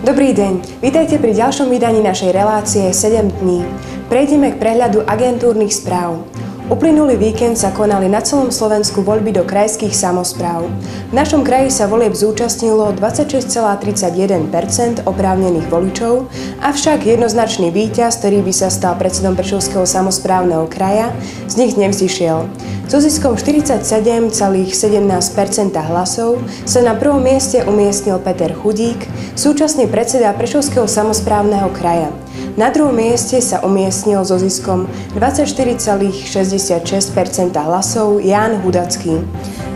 Dobrý deň, vítajte pri ďalšom vydaní našej relácie 7 dní. Prejdeme k prehľadu agentúrnych správ. Uplynulý víkend sa konali na celom Slovensku voľby do krajských samospráv. V našom kraji sa volieb zúčastnilo 26,31% oprávnených voličov, avšak jednoznačný víťaz, ktorý by sa stal predsedom Prešovského samosprávneho kraja, z nich nevzýšiel. So ziskom 47,17% hlasov sa na prvom mieste umiestnil Peter Chudík, súčasný predseda Prešovského samosprávneho kraja. Na druhom mieste sa umiestnil so ziskom 24,66% hlasov Ján Hudacký.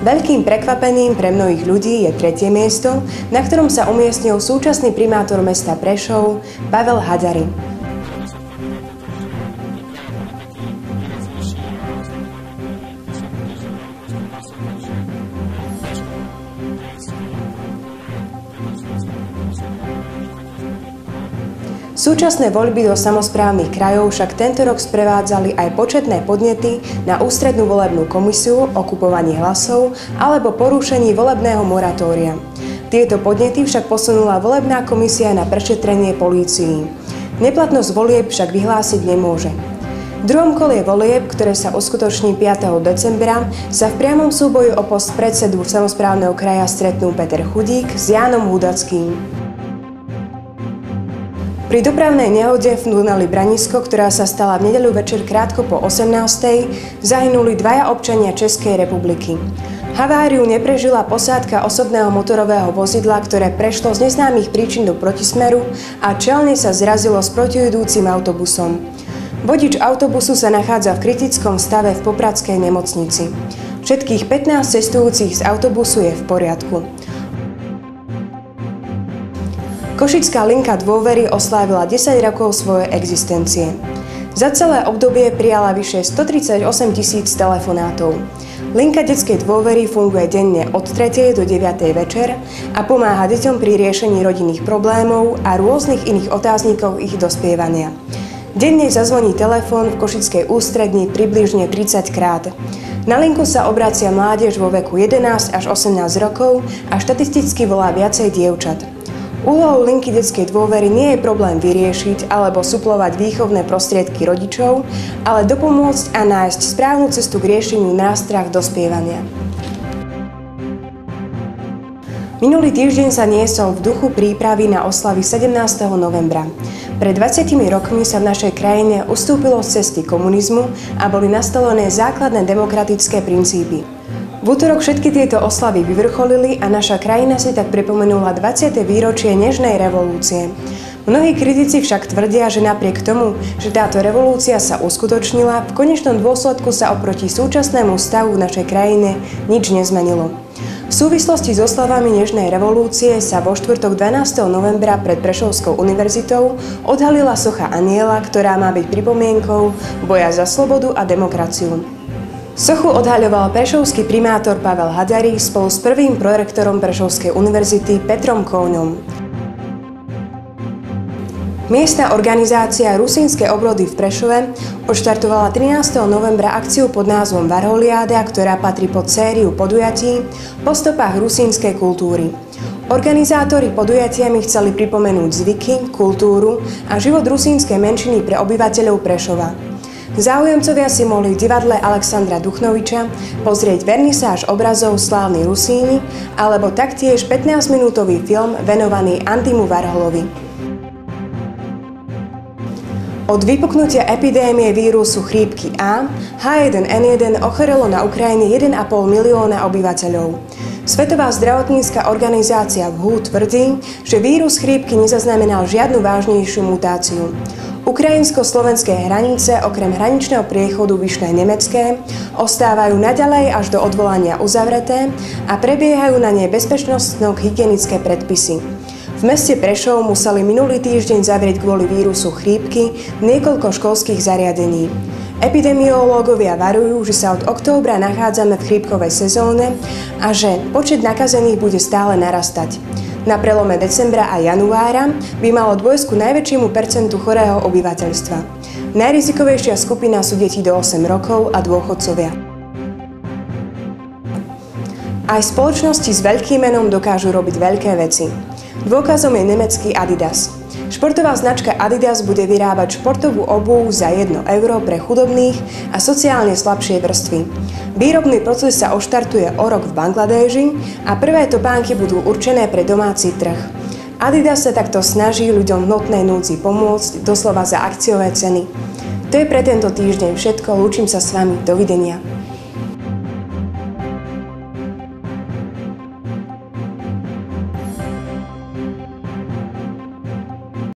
Veľkým prekvapením pre mnohých ľudí je tretie miesto, na ktorom sa umiestnil súčasný primátor mesta Prešov Pavel Hadari. Súčasné voľby do samosprávnych krajov však tento rok sprevádzali aj početné podnety na ústrednú volebnú komisiu o kupovaní hlasov alebo porušení volebného moratória. Tieto podnety však posunula volebná komisia na prešetrenie polícii. Neplatnosť volieb však vyhlásiť nemôže. V druhom kole volieb, ktoré sa uskutoční 5. decembra, sa v priamom súboji o post predsedu samosprávneho kraja stretnú Peter Chudík s Jánom Hudackým. Pri dopravnej nehode v tuneli Branisko, ktorá sa stala v nedeľu večer krátko po 18:00, zahynuli dvaja občania Českej republiky. Haváriu neprežila posádka osobného motorového vozidla, ktoré prešlo z neznámych príčin do protismeru a čelne sa zrazilo s protiidúcim autobusom. Vodič autobusu sa nachádza v kritickom stave v popradskej nemocnici. Všetkých 15 cestujúcich z autobusu je v poriadku. Košická linka dôvery oslávila 10 rokov svojej existencie. Za celé obdobie prijala vyše 138 000 telefonátov. Linka detskej dôvery funguje denne od 3. do 9. večer a pomáha deťom pri riešení rodinných problémov a rôznych iných otáznikov ich dospievania. Denne zazvoní telefón v Košickej ústredni približne 30 krát. Na linku sa obracia mládež vo veku 11 až 18 rokov a štatisticky volá viacej dievčat. Úlohou linky detskej dôvery nie je problém vyriešiť alebo suplovať výchovné prostriedky rodičov, ale dopomôcť a nájsť správnu cestu k riešeniu nástrah dospievania. Minulý týždeň sa niesol v duchu prípravy na oslavy 17. novembra. Pred 20 rokmi sa v našej krajine ustúpilo z cesty komunizmu a boli nastolené základné demokratické princípy. V útorok všetky tieto oslavy vyvrcholili a naša krajina si tak pripomenula 20. výročie nežnej revolúcie. Mnohí kritici však tvrdia, že napriek tomu, že táto revolúcia sa uskutočnila, v konečnom dôsledku sa oproti súčasnému stavu v našej krajine nič nezmenilo. V súvislosti s oslavami nežnej revolúcie sa vo štvrtok 12. novembra pred Prešovskou univerzitou odhalila socha Aniela, ktorá má byť pripomienkou boja za slobodu a demokraciu. Sochu odhaľoval prešovský primátor Pavel Hadari spolu s prvým prorektorom Prešovskej univerzity Petrom Kóňom. Miestna organizácia Rusínske obrody v Prešove odštartovala 13. novembra akciu pod názvom Varholiáda, ktorá patrí pod sériu podujatí po stopách rusínskej kultúry. Organizátori podujatiami chceli pripomenúť zvyky, kultúru a život rusínskej menšiny pre obyvateľov Prešova. Záujemcovia si mohli v divadle Alexandra Duchnoviča pozrieť vernisáž obrazov Slávni Rusíni alebo taktiež 15-minútový film venovaný Antimu Varholovi. Od vypuknutia epidémie vírusu chrípky A H1N1 ochorelo na Ukrajine 1,5 milióna obyvateľov. Svetová zdravotnícka organizácia WHO tvrdí, že vírus chrípky nezaznamenal žiadnu vážnejšiu mutáciu. Ukrajinsko-slovenské hranice okrem hraničného priechodu Vyšné-Nemecké ostávajú naďalej až do odvolania uzavreté a prebiehajú na nej bezpečnostno-hygienické predpisy. V meste Prešov museli minulý týždeň zavrieť kvôli vírusu chrípky niekoľko školských zariadení. Epidemiológovia varujú, že sa od októbra nachádzame v chrípkovej sezóne a že počet nakazených bude stále narastať. Na prelome decembra a januára by malo dôjsť ku najväčšiemu percentu chorého obyvateľstva. Najrizikovejšia skupina sú deti do 8 rokov a dôchodcovia. Aj spoločnosti s veľkým menom dokážu robiť veľké veci. Dôkazom je nemecký Adidas. Športová značka Adidas bude vyrábať športovú obuv za 1 euro pre chudobných a sociálne slabšie vrstvy. Výrobný proces sa oštartuje o rok v Bangladéši a prvé topánky budú určené pre domáci trh. Adidas sa takto snaží ľuďom v hmotnej núdzi pomôcť doslova za akciové ceny. To je pre tento týždeň všetko, lúčim sa s vami, dovidenia.